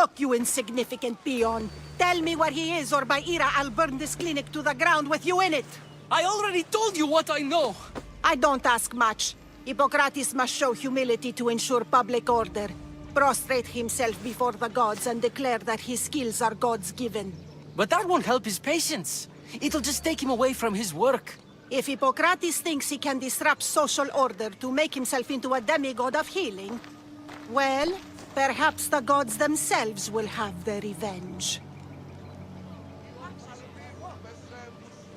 Look, you insignificant peon. Tell me where he is, or by Ira, I'll burn this clinic to the ground with you in it. I already told you what I know. I don't ask much. Hippocrates must show humility to ensure public order. Prostrate himself before the gods and declare that his skills are gods given. But that won't help his patients. It'll just take him away from his work. If Hippocrates thinks he can disrupt social order to make himself into a demigod of healing, well, perhaps the gods themselves will have their revenge.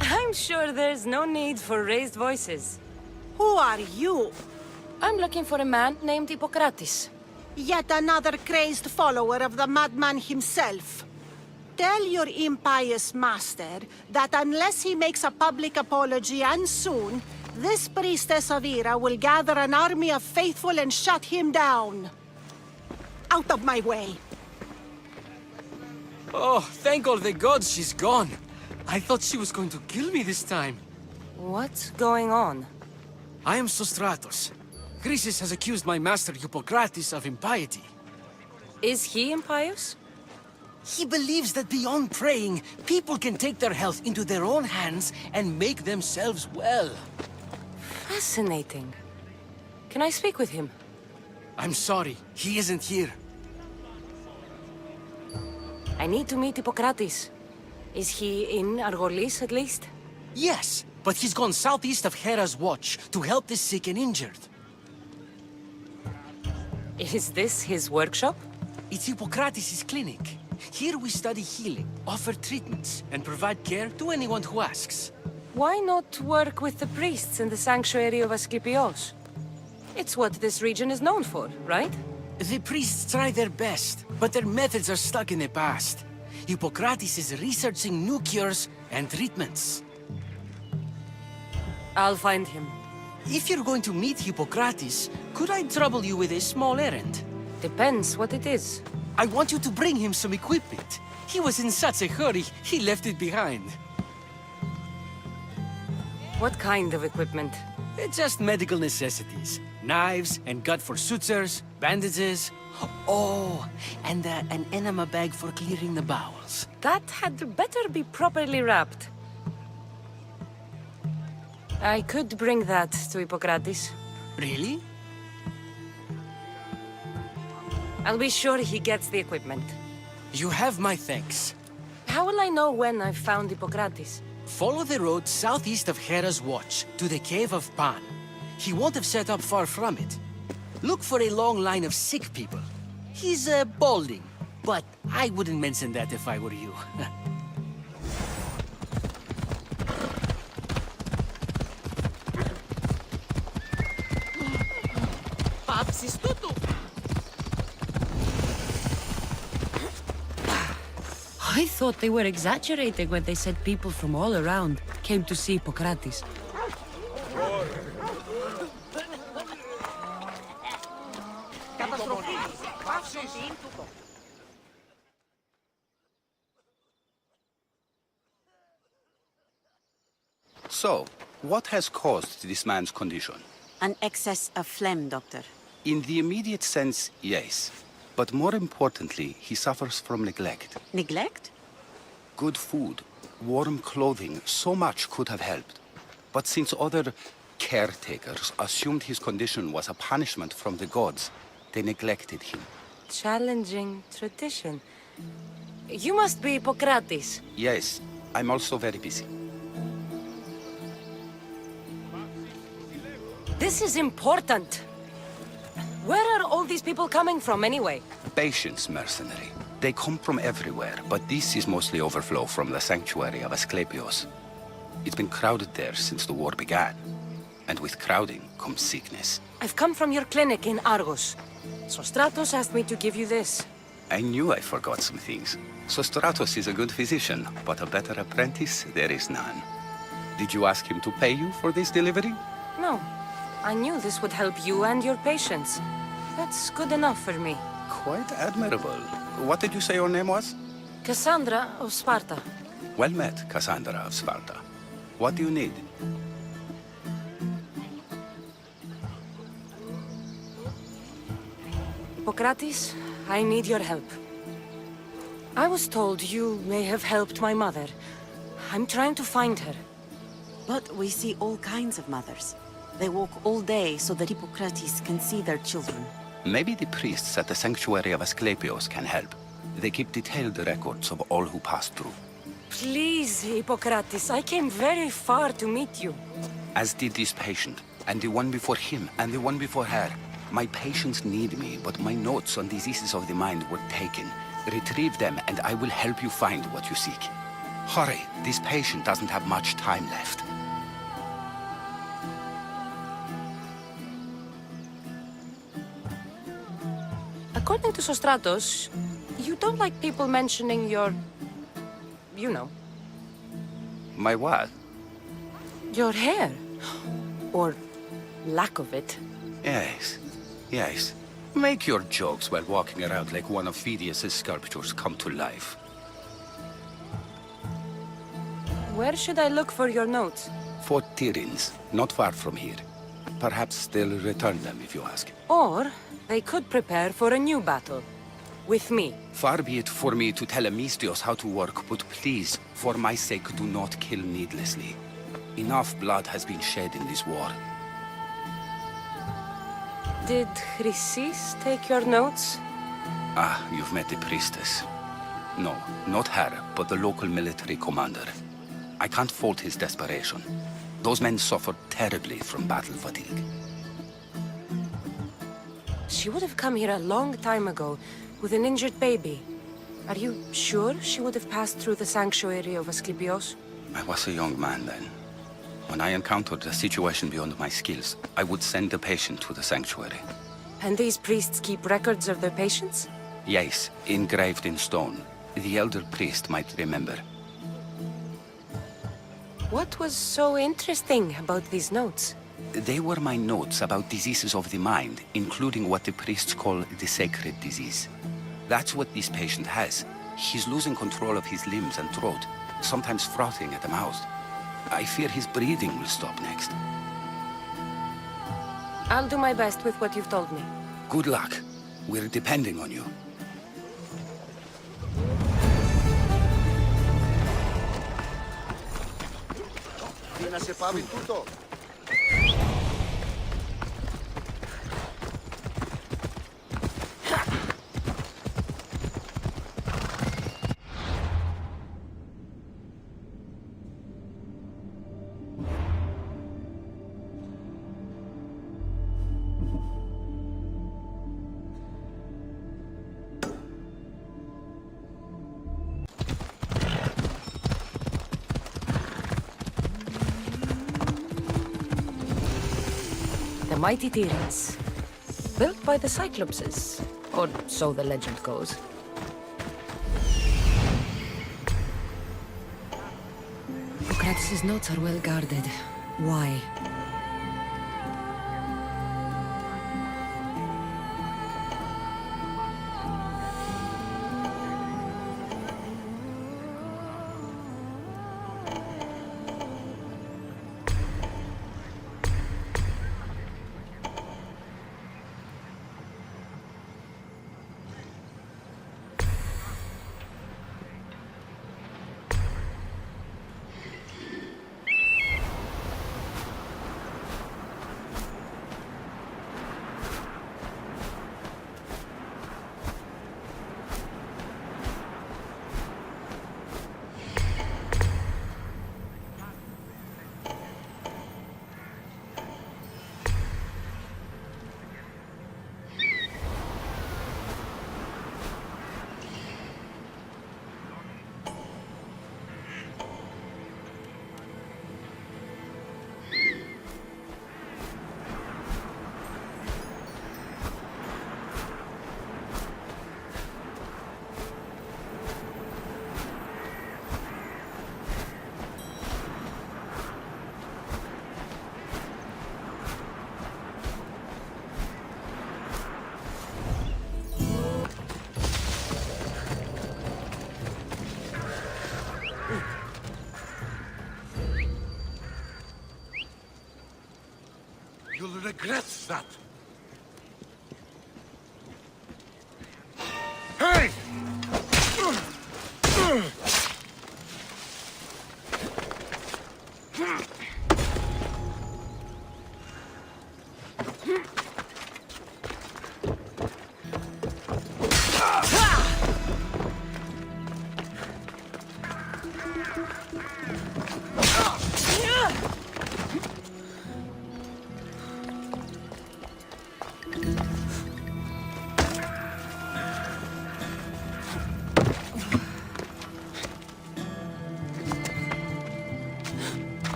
I'm sure there's no need for raised voices. Who are you? I'm looking for a man named Hippocrates. Yet another crazed follower of the madman himself. Tell your impious master that unless he makes a public apology, and soon, this priestess of Ira will gather an army of faithful and shut him down. Out of my way! Oh, thank all the gods she's gone. I thought she was going to kill me this time. What's going on? I am Sostratos. Chrysis has accused my master Hippocrates of impiety. Is he impious? He believes that beyond praying, people can take their health into their own hands and make themselves well. Fascinating. Can I speak with him? I'm sorry, he isn't here. I need to meet Hippocrates. Is he in Argolis, at least? Yes, but he's gone southeast of Hera's watch to help the sick and injured. Is this his workshop? It's Hippocrates' clinic. Here we study healing, offer treatments, and provide care to anyone who asks. Why not work with the priests in the sanctuary of Asklepios? It's what this region is known for, right? The priests try their best, but their methods are stuck in the past. Hippocrates is researching new cures and treatments. I'll find him. If you're going to meet Hippocrates, could I trouble you with a small errand? Depends what it is. I want you to bring him some equipment. He was in such a hurry, he left it behind. What kind of equipment? Just medical necessities. Knives and gut for sutures, bandages. Oh, and an enema bag for clearing the bowels. That had better be properly wrapped. I could bring that to Hippocrates. Really? I'll be sure he gets the equipment. You have my thanks. How will I know when I've found Hippocrates? Follow the road southeast of Hera's watch to the cave of Pan. He won't have set up far from it. Look for a long line of sick people. He's balding, but I wouldn't mention that if I were you. I thought they were exaggerating when they said people from all around came to see Hippocrates. So, what has caused this man's condition? An excess of phlegm, Doctor. In the immediate sense, yes. But more importantly, he suffers from neglect. Neglect? Good food, warm clothing, so much could have helped. But since other caretakers assumed his condition was a punishment from the gods, they neglected him. Challenging tradition. You must be Hippocrates. Yes, I'm also very busy. This is important. Where are all these people coming from, anyway? Patience, mercenary. They come from everywhere, but this is mostly overflow from the sanctuary of Asklepios. It's been crowded there since the war began. And with crowding comes sickness. I've come from your clinic in Argos. Sostratos asked me to give you this. I knew I forgot some things. Sostratos is a good physician, but a better apprentice there is none. Did you ask him to pay you for this delivery? No. I knew this would help you and your patients. That's good enough for me. Quite admirable. What did you say your name was? Cassandra of Sparta. Well met, Cassandra of Sparta. What do you need? Hippocrates, I need your help. I was told you may have helped my mother. I'm trying to find her. But we see all kinds of mothers. They walk all day so that Hippocrates can see their children. Maybe the priests at the sanctuary of Asklepios can help. They keep detailed records of all who passed through. Please, Hippocrates, I came very far to meet you. As did this patient, and the one before him, and the one before her. My patients need me, but my notes on diseases of the mind were taken. Retrieve them, and I will help you find what you seek. Hurry, this patient doesn't have much time left. According to Sostratos, you don't like people mentioning your... you know. My what? Your hair. Or lack of it. Yes, yes. Make your jokes while walking around like one of Phidias' sculptures come to life. Where should I look for your notes? For Tyrins, not far from here. Perhaps they'll return them if you ask. Or they could prepare for a new battle. With me. Far be it for me to tell Amistios how to work, but please, for my sake, do not kill needlessly. Enough blood has been shed in this war. Did Chrysis take your notes? Ah, you've met the priestess. No, not her, but the local military commander. I can't fault his desperation. Those men suffered terribly from battle fatigue. She would have come here a long time ago, with an injured baby. Are you sure she would have passed through the sanctuary of Asklepios? I was a young man then. When I encountered a situation beyond my skills, I would send the patient to the sanctuary. And these priests keep records of their patients? Yes, engraved in stone. The elder priest might remember. What was so interesting about these notes? They were my notes about diseases of the mind, including what the priests call the sacred disease. That's what this patient has. He's losing control of his limbs and throat, sometimes frothing at the mouth. I fear his breathing will stop next. I'll do my best with what you've told me. Good luck. We're depending on you. Να σε πάμε τούτο. The mighty Tyrins. Built by the Cyclopses. Or so the legend goes. Hippocrates' notes are well guarded. Why?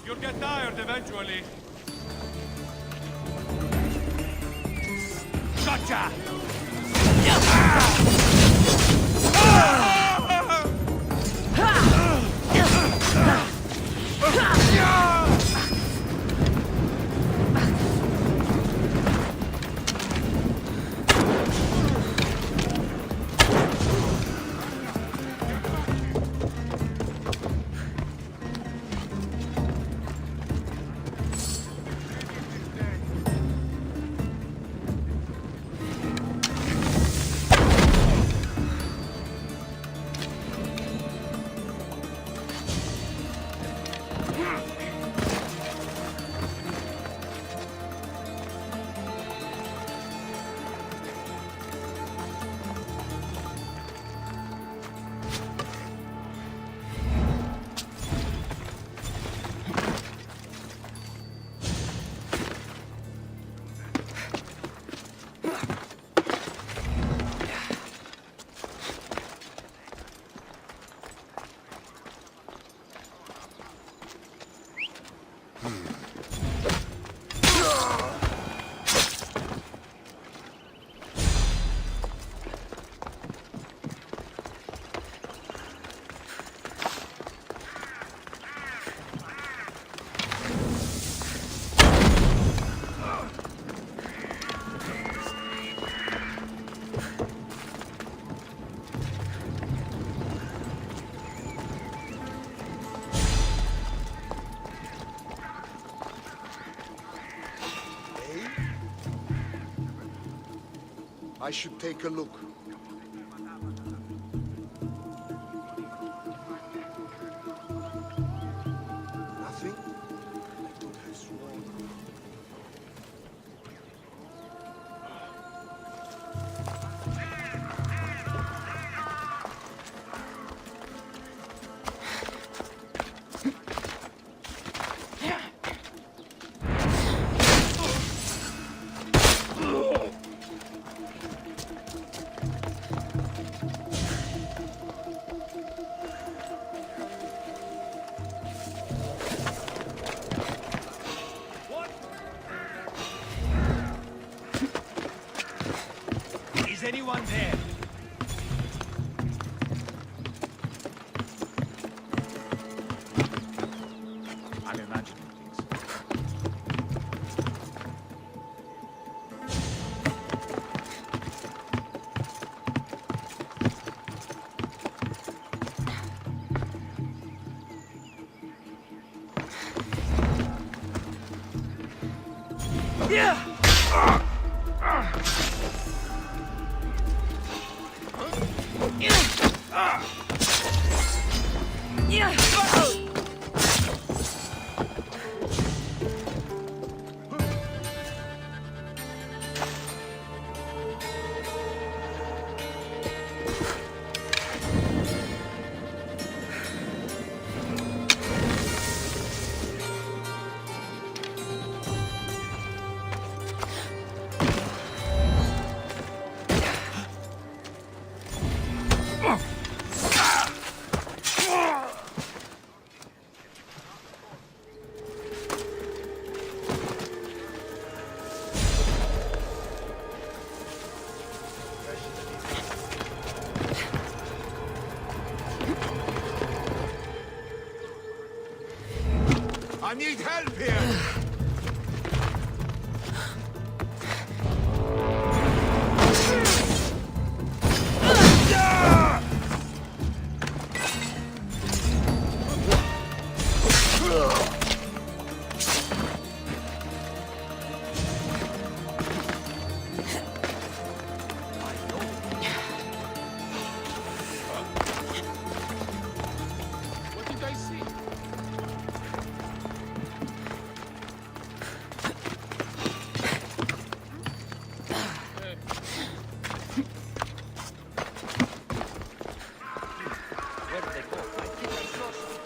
You'll get tired eventually. Gotcha! I should take a look. Nothing? I could have sworn. Is anyone there? I'm imagining things. help here! What did I see? Where did they go? I think I saw some.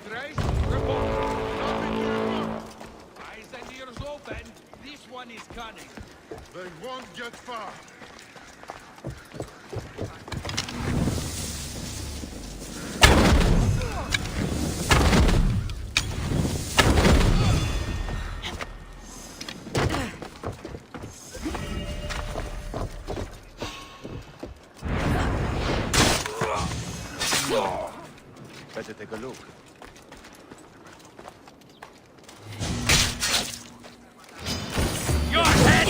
Trace, report. Nothing to report. Eyes and ears open. This one is cunning. They won't get far. Better take a look. Your head!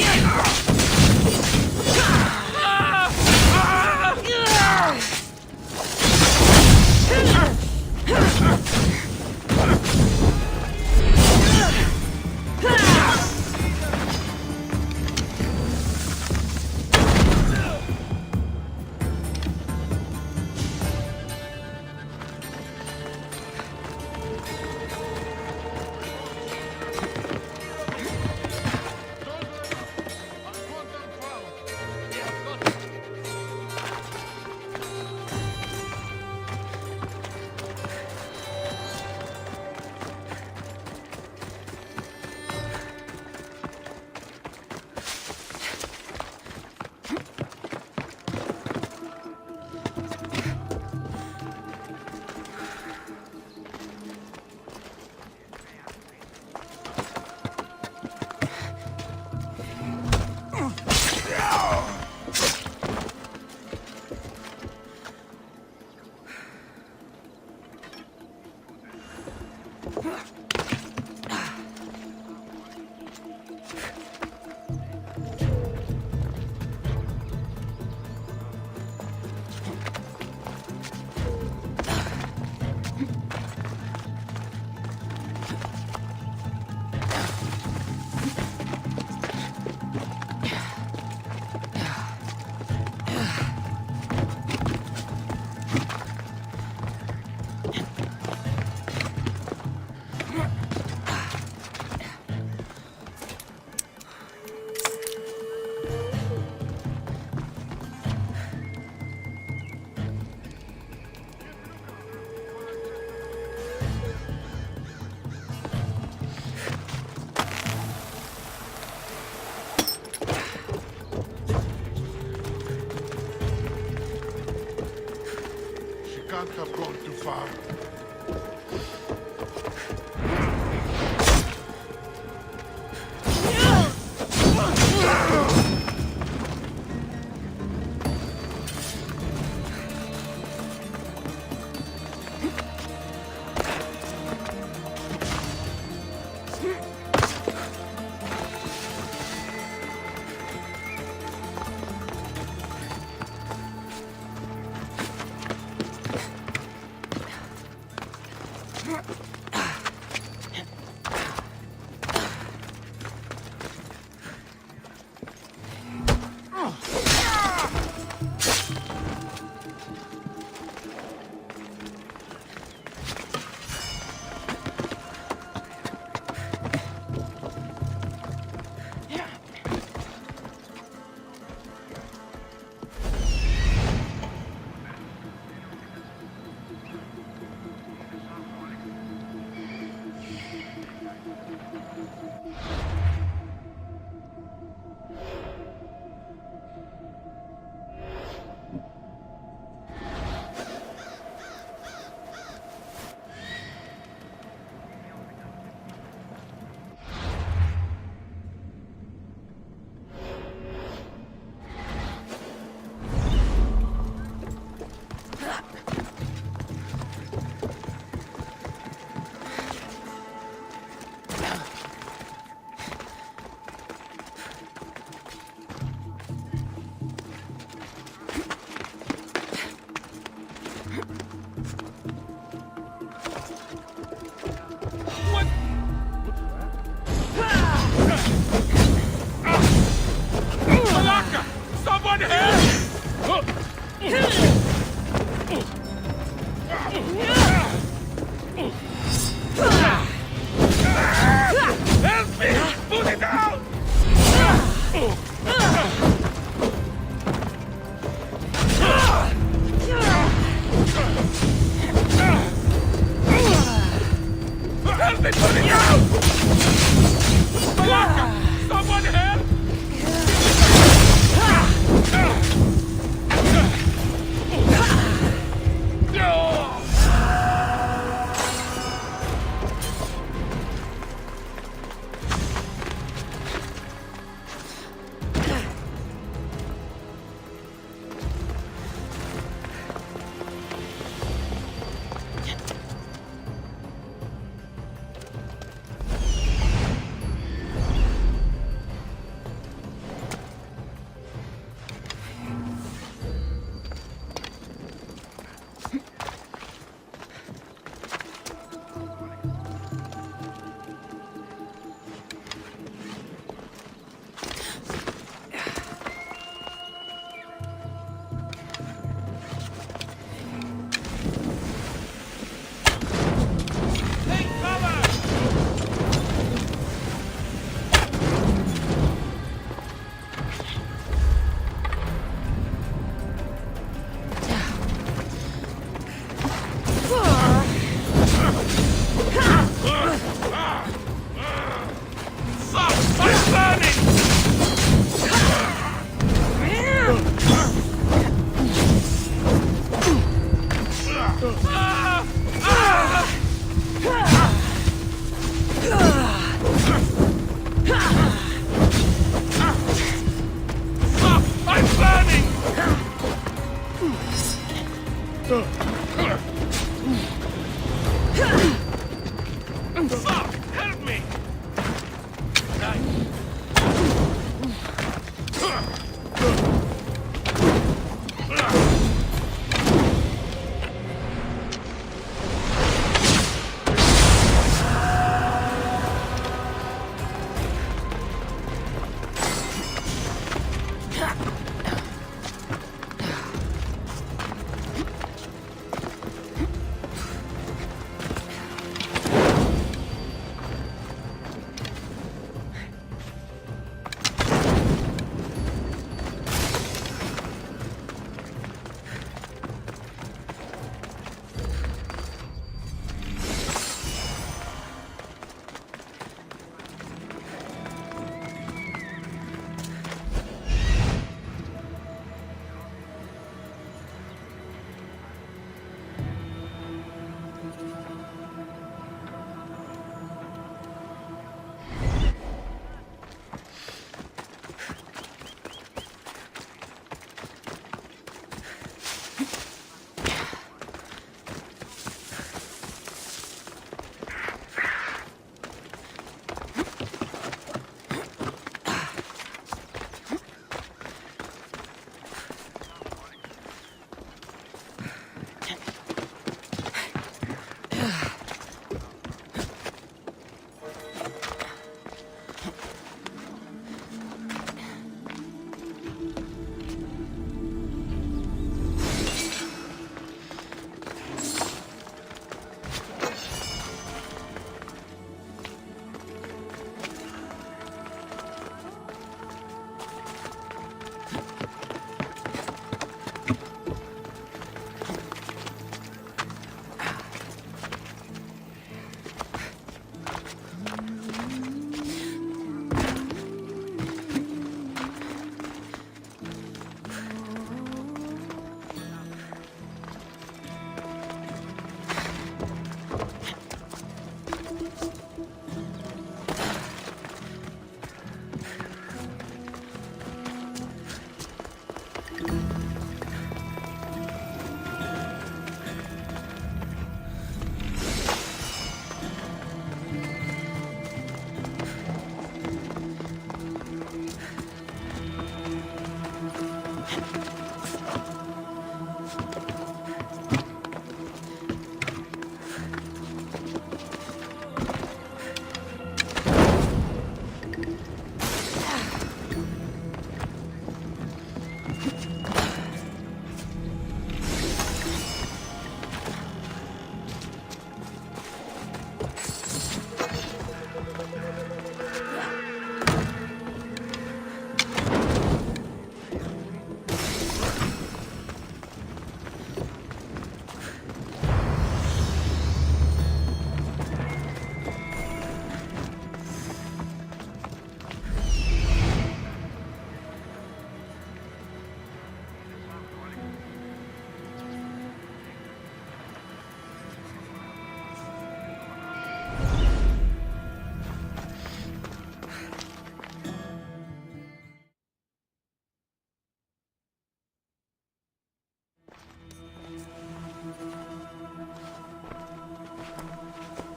Can't have gone too far.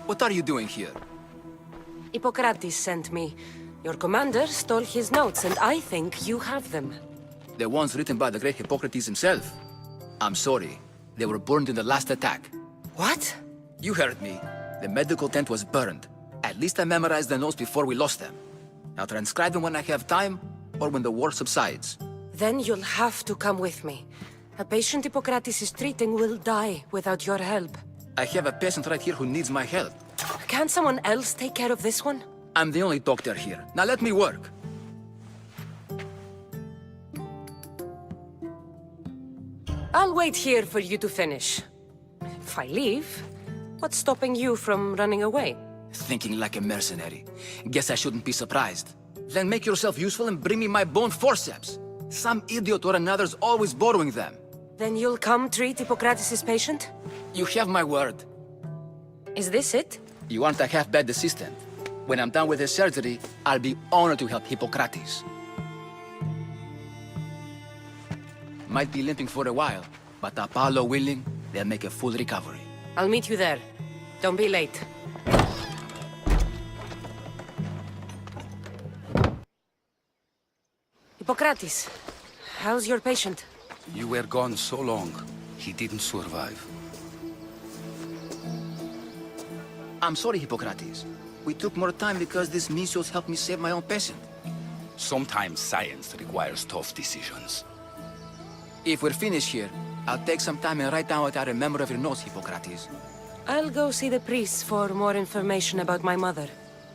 What are you doing here? Hippocrates sent me. Your commander stole his notes, and I think you have them. The ones written by the great Hippocrates himself. I'm sorry. They were burned in the last attack. What? You heard me. The medical tent was burned. At least I memorized the notes before we lost them. I'll transcribe them when I have time, or when the war subsides. Then you'll have to come with me. A patient Hippocrates is treating will die without your help. I have a patient right here who needs my help. Can't someone else take care of this one? I'm the only doctor here. Now let me work. I'll wait here for you to finish. If I leave, what's stopping you from running away? Thinking like a mercenary. Guess I shouldn't be surprised. Then make yourself useful and bring me my bone forceps. Some idiot or another's always borrowing them. Then you'll come treat Hippocrates' patient? You have my word. Is this it? You aren't a half-bad assistant. When I'm done with the surgery, I'll be honored to help Hippocrates. Might be limping for a while, but Apollo willing, they'll make a full recovery. I'll meet you there. Don't be late. Hippocrates, how's your patient? You were gone so long, he didn't survive. I'm sorry, Hippocrates. We took more time because these measles helped me save my own patient. Sometimes science requires tough decisions. If we're finished here, I'll take some time and write down what I remember of your notes, Hippocrates. I'll go see the priests for more information about my mother.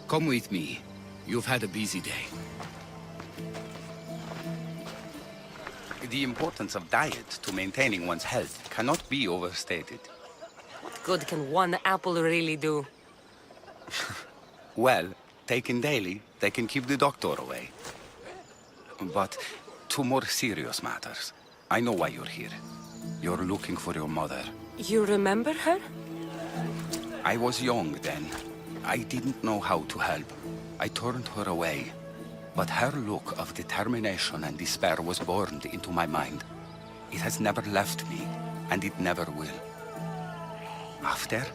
Come with me. You've had a busy day. The importance of diet to maintaining one's health cannot be overstated. What good can one apple really do? Well, taken daily, they can keep the doctor away. But to more serious matters. I know why you're here. You're looking for your mother. You remember her? I was young then. I didn't know how to help. I turned her away. But her look of determination and despair was burned into my mind. It has never left me, and it never will. After,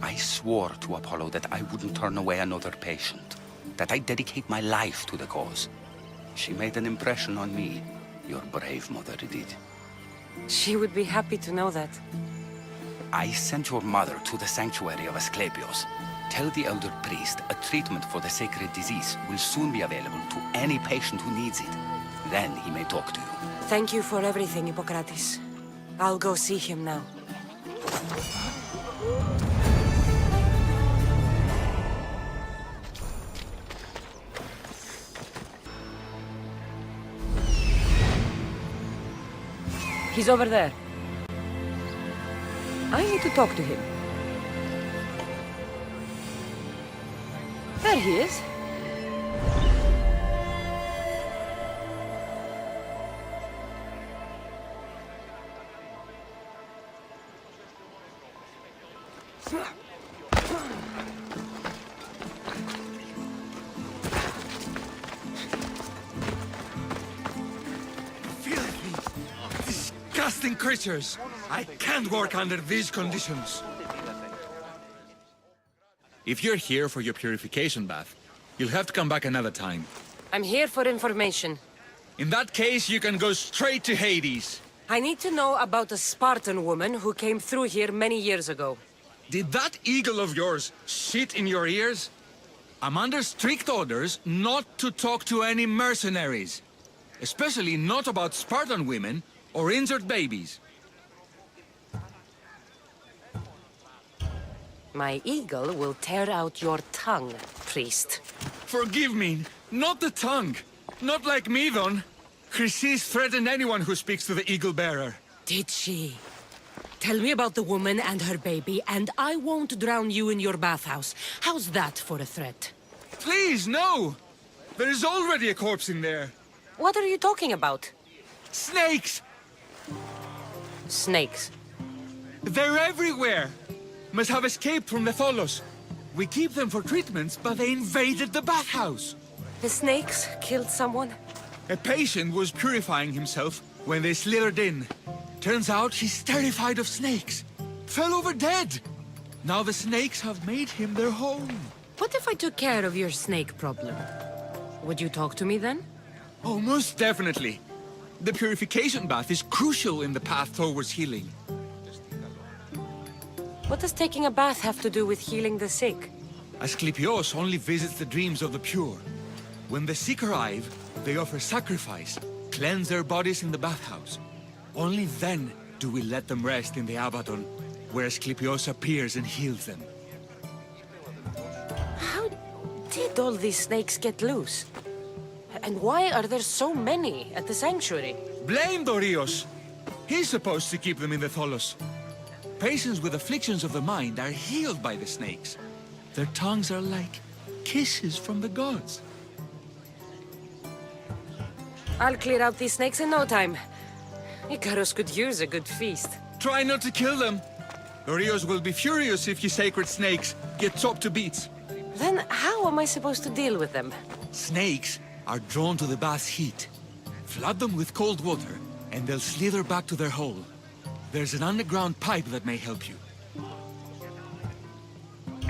I swore to Apollo that I wouldn't turn away another patient, that I'd dedicate my life to the cause. She made an impression on me. Your brave mother did. She would be happy to know that. I sent your mother to the sanctuary of Asklepios. Tell the elder priest a treatment for the sacred disease will soon be available to any patient who needs it. Then he may talk to you. Thank you for everything, Hippocrates. I'll go see him now. He's over there. I need to talk to him. There he is. Disgusting creatures! I can't work under these conditions. If you're here for your purification bath, you'll have to come back another time. I'm here for information. In that case, you can go straight to Hades. I need to know about a Spartan woman who came through here many years ago. Did that eagle of yours shit in your ears? I'm under strict orders not to talk to any mercenaries. Especially not about Spartan women or injured babies. My eagle will tear out your tongue, priest. Forgive me, not the tongue. Not like Medon. Chrysis threatened anyone who speaks to the eagle bearer. Did she? Tell me about the woman and her baby, and I won't drown you in your bathhouse. How's that for a threat? Please, no! There is already a corpse in there. What are you talking about? Snakes! Snakes. They're everywhere! Must have escaped from the Tholos. We keep them for treatments, but they invaded the bathhouse. The snakes killed someone? A patient was purifying himself when they slithered in. Turns out he's terrified of snakes. Fell over dead. Now the snakes have made him their home. What if I took care of your snake problem? Would you talk to me then? Oh, most definitely. The purification bath is crucial in the path towards healing. What does taking a bath have to do with healing the sick? Asklepios only visits the dreams of the pure. When the sick arrive, they offer sacrifice, cleanse their bodies in the bathhouse. Only then do we let them rest in the Abaddon, where Asklepios appears and heals them. How did all these snakes get loose? And why are there so many at the sanctuary? Blame Dorios! He's supposed to keep them in the Tholos. Patients with afflictions of the mind are healed by the snakes. Their tongues are like kisses from the gods. I'll clear out these snakes in no time. Icarus could use a good feast. Try not to kill them. Dorios will be furious if you sacred snakes get chopped to bits. Then how am I supposed to deal with them? Snakes are drawn to the bath's heat. Flood them with cold water, and they'll slither back to their hole. There's an underground pipe that may help you.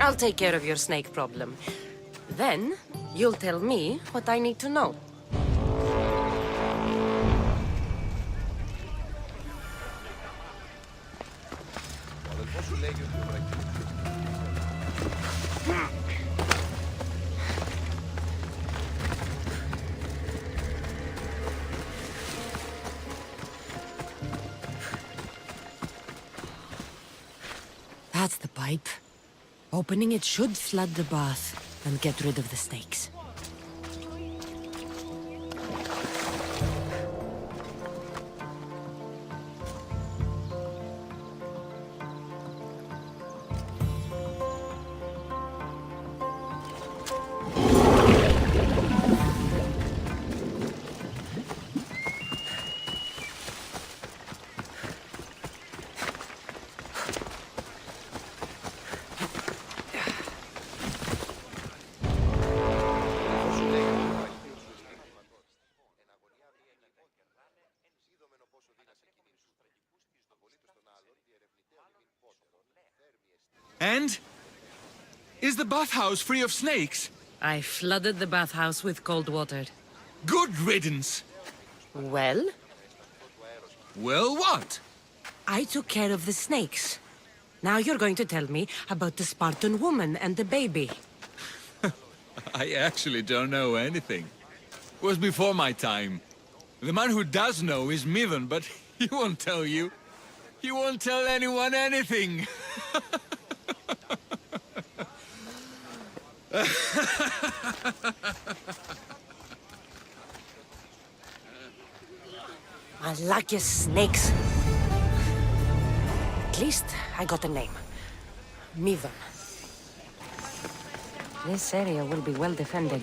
I'll take care of your snake problem. Then, you'll tell me what I need to know. That's the pipe. Opening it should flood the bath and get rid of the snakes. And? Is the bathhouse free of snakes? I flooded the bathhouse with cold water. Good riddance! Well? Well, what? I took care of the snakes. Now you're going to tell me about the Spartan woman and the baby. I actually don't know anything. It was before my time. The man who does know is Midon, but he won't tell you. He won't tell anyone anything. Malakia's snakes. At least I got a name. Midon. This area will be well defended.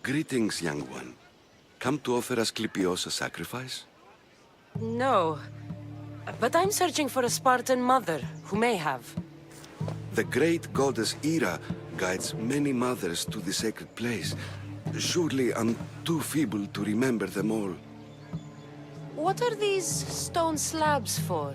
Greetings, young one. Come to offer Asklepios a sacrifice? No. But I'm searching for a Spartan mother who may have. The great goddess Ira guides many mothers to the sacred place. Surely I'm too feeble to remember them all. What are these stone slabs for?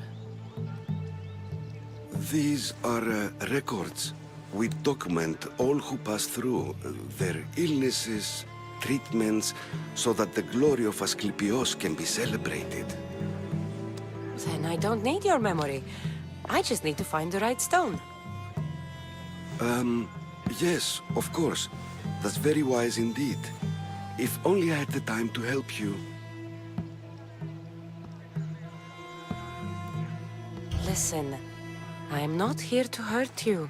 These are records. We document all who pass through, their illnesses, treatments, so that the glory of Asklepios can be celebrated. Then I don't need your memory. I just need to find the right stone. Yes, of course. That's very wise indeed. If only I had the time to help you. Listen, I'm not here to hurt you.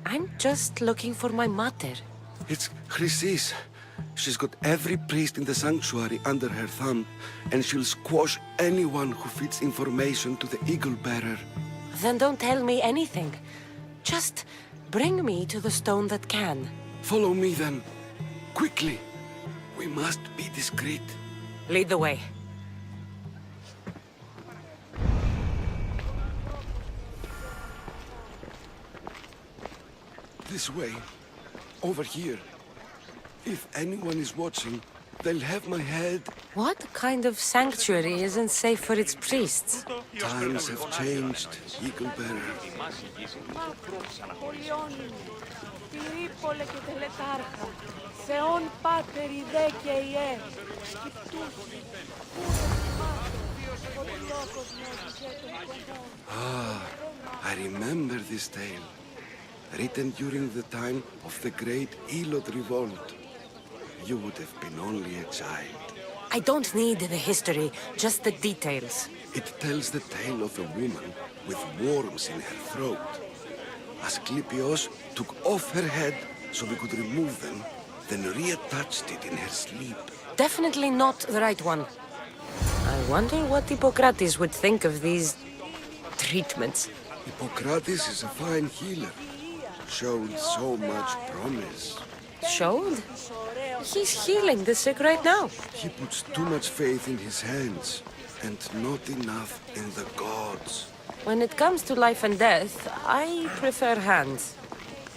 I'm just looking for my mother. It's Chrysis. She's got every priest in the sanctuary under her thumb, and she'll squash anyone who feeds information to the Eagle Bearer. Then don't tell me anything. Just bring me to the stone that can. Follow me then. Quickly. We must be discreet. Lead the way. This way. Over here. If anyone is watching, they'll have my head. What kind of sanctuary isn't safe for its priests? Times have changed, Eagle Bearer. Ah, I remember this tale. Written during the time of the great Elot revolt. You would have been only a child. I don't need the history, just the details. It tells the tale of a woman with worms in her throat. Asklepios took off her head so we could remove them, then reattached it in her sleep. Definitely not the right one. I wonder what Hippocrates would think of these treatments. Hippocrates is a fine healer. Showed so much promise. Showed? He's healing the sick right now. He puts too much faith in his hands, and not enough in the gods. When it comes to life and death, I prefer hands.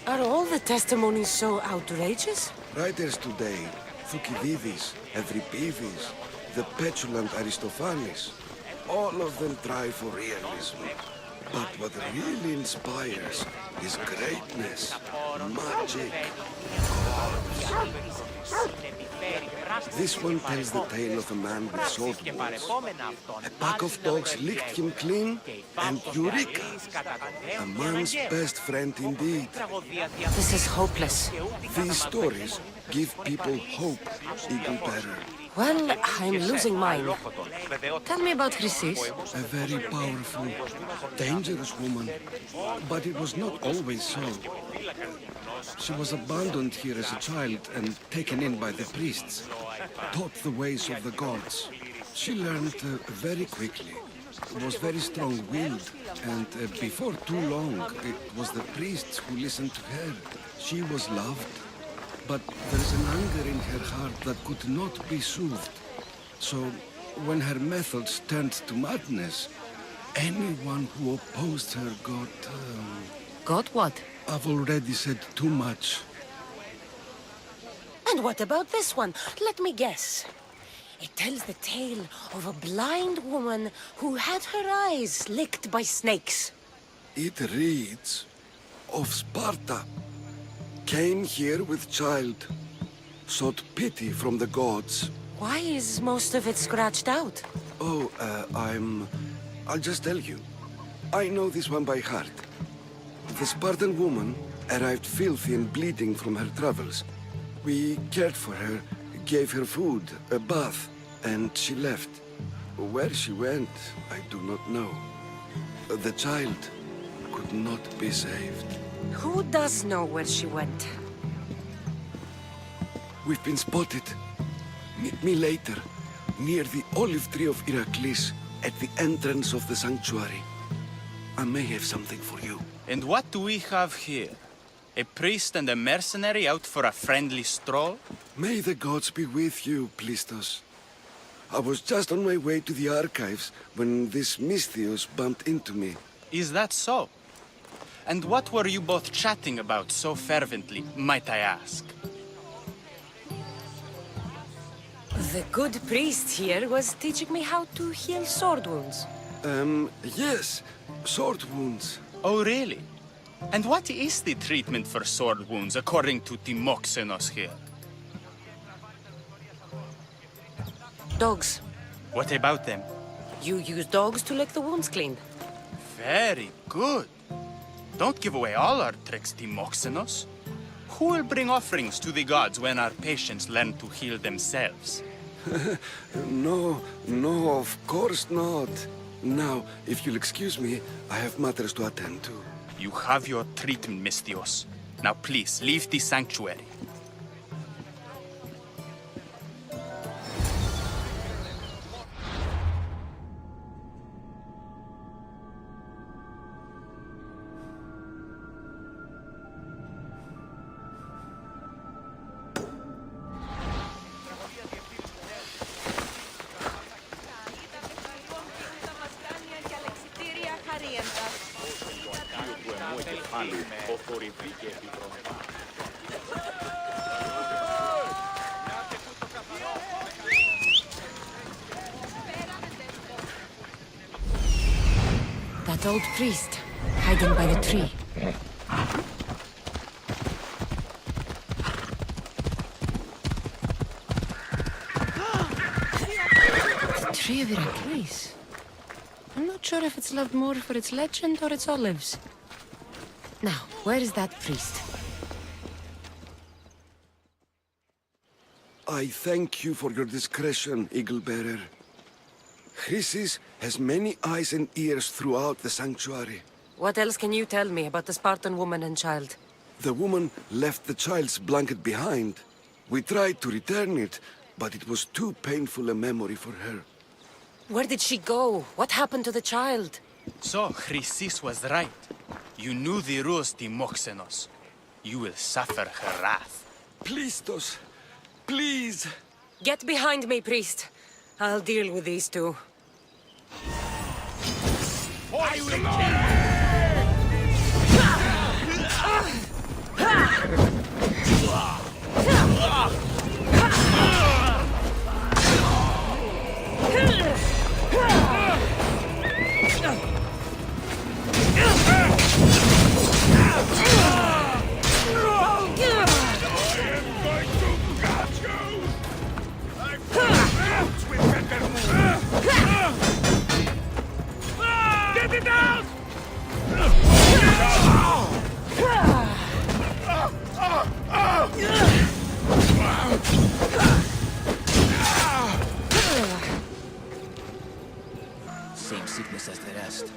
Are all the testimonies so outrageous? Writers today, Thucydides, Euripides, the petulant Aristophanes, all of them try for realism. But what really inspires is greatness, magic, gods. This one tells the tale of a man with sword wounds. A pack of dogs licked him clean, and Eureka! A man's best friend indeed. This is hopeless. These stories give people hope, Eagle Bearer. Well, I'm losing mine. Tell me about Chrysis. A very powerful, dangerous woman. But it was not always so. She was abandoned here as a child and taken in by the priests, taught the ways of the gods. She learned very quickly, was very strong-willed, and before too long, it was the priests who listened to her. She was loved, but there is an anger in her heart that could not be soothed. So, when her methods turned to madness, anyone who opposed her got... Got what? I've already said too much. And what about this one? Let me guess. It tells the tale of a blind woman who had her eyes licked by snakes. It reads of Sparta. Came here with child. Sought pity from the gods. Why is most of it scratched out? Oh, I'll just tell you. I know this one by heart. The Spartan woman arrived filthy and bleeding from her travels. We cared for her, gave her food, a bath, and she left. Where she went, I do not know. The child could not be saved. Who does know where she went? We've been spotted. Meet me later, near the olive tree of Iraklis, at the entrance of the sanctuary. I may have something for you. And what do we have here? A priest and a mercenary out for a friendly stroll? May the gods be with you, Plistos. I was just on my way to the archives when this Misthios bumped into me. Is that so? And what were you both chatting about so fervently, might I ask? The good priest here was teaching me how to heal sword wounds. Yes, sword wounds. Oh, really? And what is the treatment for sword wounds, according to Timoxenos here? Dogs. What about them? You use dogs to lick the wounds clean. Very good. Don't give away all our tricks, Timoxenos. Who will bring offerings to the gods when our patients learn to heal themselves? No, of course not. Now, if you'll excuse me, I have matters to attend to. You have your treatment, Misthios. Now please, leave the sanctuary. That old priest, hiding by the tree. The tree of Iraklis. I'm not sure if it's loved more for its legend or its olives. Now, where is that priest? I thank you for your discretion, Eagle Bearer. Chrysis has many eyes and ears throughout the sanctuary. What else can you tell me about the Spartan woman and child? The woman left the child's blanket behind. We tried to return it, but it was too painful a memory for her. Where did she go? What happened to the child? So, Chrysis was right. You knew the rules, Timoxenos. You will suffer her wrath. Plistos, please. Get behind me, priest. I'll deal with these two. Same sickness as the rest.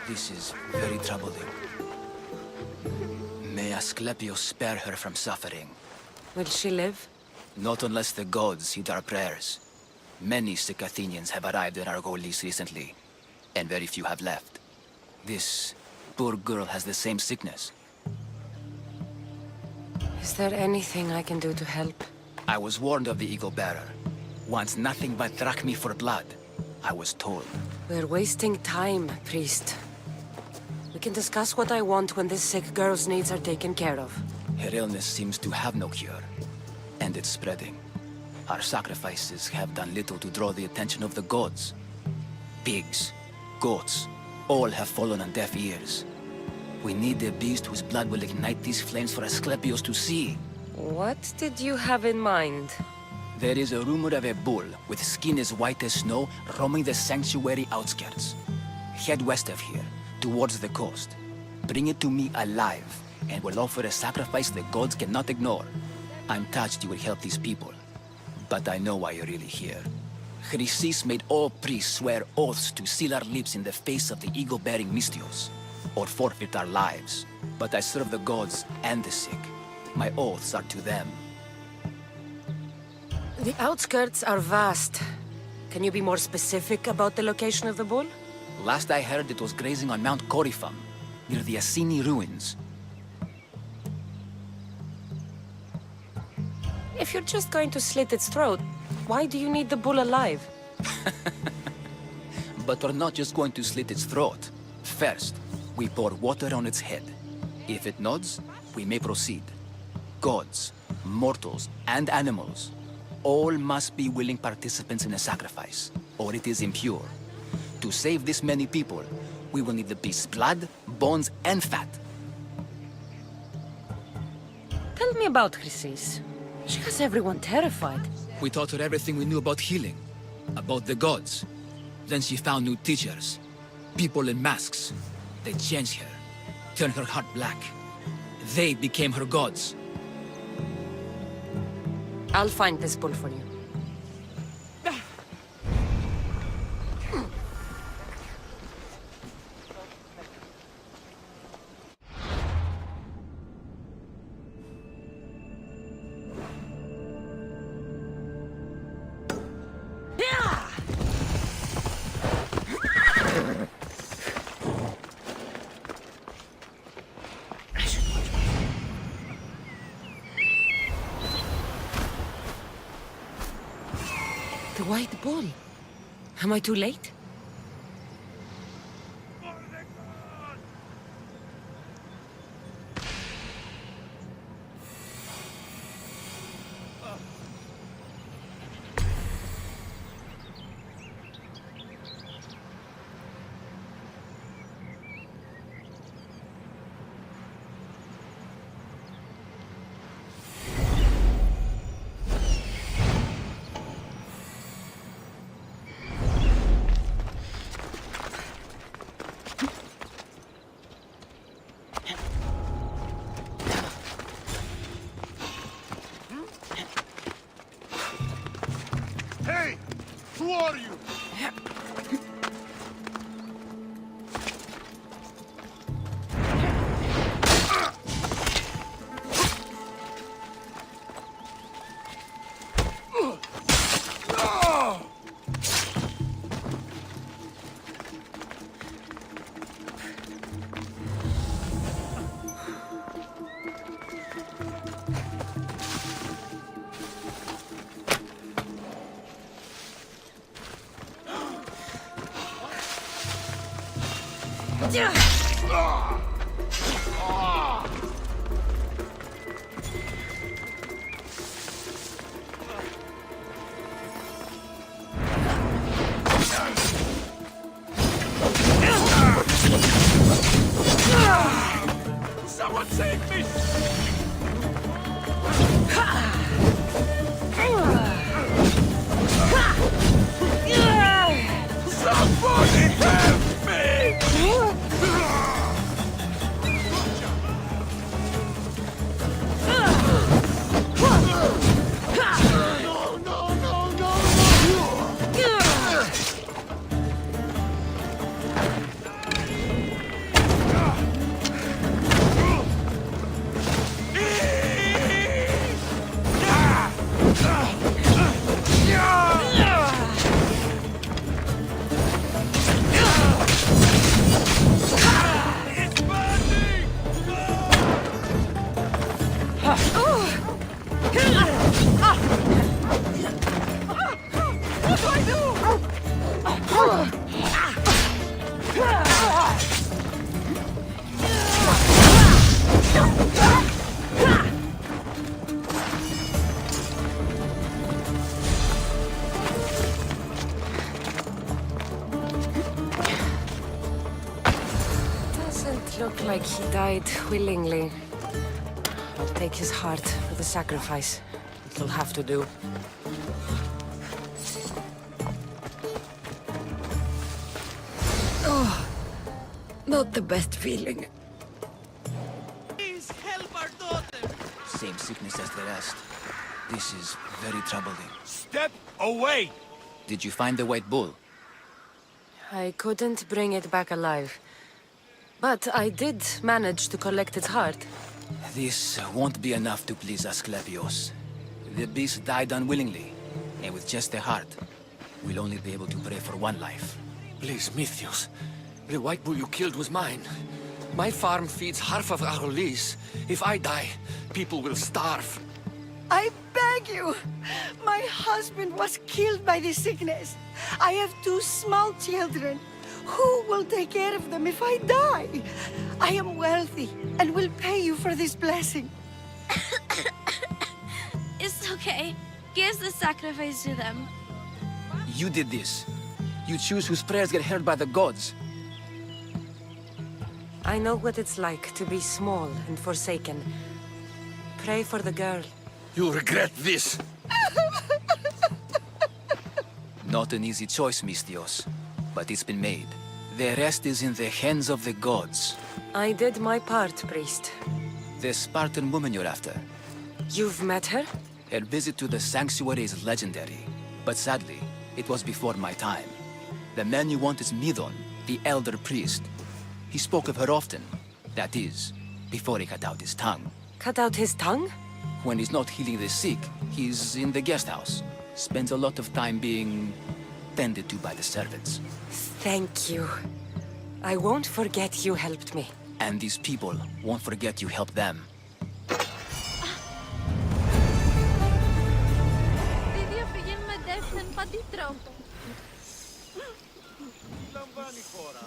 This is very troubling. May Asklepios spare her from suffering. Will she live? Not unless the gods heed our prayers. Many sick Athenians have arrived in Argolis recently, and very few have left. This poor girl has the same sickness. Is there anything I can do to help? I was warned of the Eagle Bearer. Wants nothing but drachmi for blood, I was told. We're wasting time, priest. We can discuss what I want when this sick girl's needs are taken care of. Her illness seems to have no cure, and it's spreading. Our sacrifices have done little to draw the attention of the gods. Pigs, goats, all have fallen on deaf ears. We need a beast whose blood will ignite these flames for Asklepios to see. What did you have in mind? There is a rumor of a bull with skin as white as snow roaming the sanctuary outskirts. Head west of here, towards the coast. Bring it to me alive, and we'll offer a sacrifice the gods cannot ignore. I'm touched you will help these people, but I know why you're really here. Chrysis made all priests swear oaths to seal our lips in the face of the eagle-bearing Mystios, or forfeit our lives. But I serve the gods and the sick. My oaths are to them. The outskirts are vast. Can you be more specific about the location of the bull? Last I heard, it was grazing on Mount Corifum, near the Assini ruins. If you're just going to slit its throat, why do you need the bull alive? But we're not just going to slit its throat. First, we pour water on its head. If it nods, we may proceed. Gods, mortals, and animals, all must be willing participants in a sacrifice, or it is impure. To save this many people, we will need the beast's blood, bones, and fat. Tell me about Chrysis. She has everyone terrified. We taught her everything we knew about healing, about the gods. Then she found new teachers, people in masks. They changed her, turned her heart black. They became her gods. I'll find this bull for you. The white bull. Am I too late? Hey! Who are you? Someone save me! Somebody help me! Doesn't look like he died willingly. I'll take his heart for the sacrifice. It'll have to do. Oh, not the best feeling. Please help our daughter! Same sickness as the rest. This is very troubling. Step away! Did you find the white bull? I couldn't bring it back alive. But I did manage to collect its heart. This won't be enough to please Asklepios. The beast died unwillingly, and with just the heart, we'll only be able to pray for one life. Please, Mythios. The white bull you killed was mine. My farm feeds half of Arolis. If I die, people will starve. I beg you! My husband was killed by this sickness. I have 2 small children. Who will take care of them if I die? I am wealthy and will pay you for this blessing. It's okay. Give the sacrifice to them. You did this. You choose whose prayers get heard by the gods. I know what it's like to be small and forsaken. Pray for the girl. You'll regret this. Not an easy choice, Mystios, but it's been made. The rest is in the hands of the gods. I did my part, priest. The Spartan woman you're after. You've met her? Her visit to the sanctuary is legendary, but sadly, it was before my time. The man you want is Midon, the elder priest. He spoke of her often. That is, before he cut out his tongue. Cut out his tongue? When he's not healing the sick, he's in the guest house. Spends a lot of time being tended to by the servants. Thank you. I won't forget you helped me. And these people won't forget you helped them. με δεύτερον παντή τρόπο. Λαμβάνει χώρα.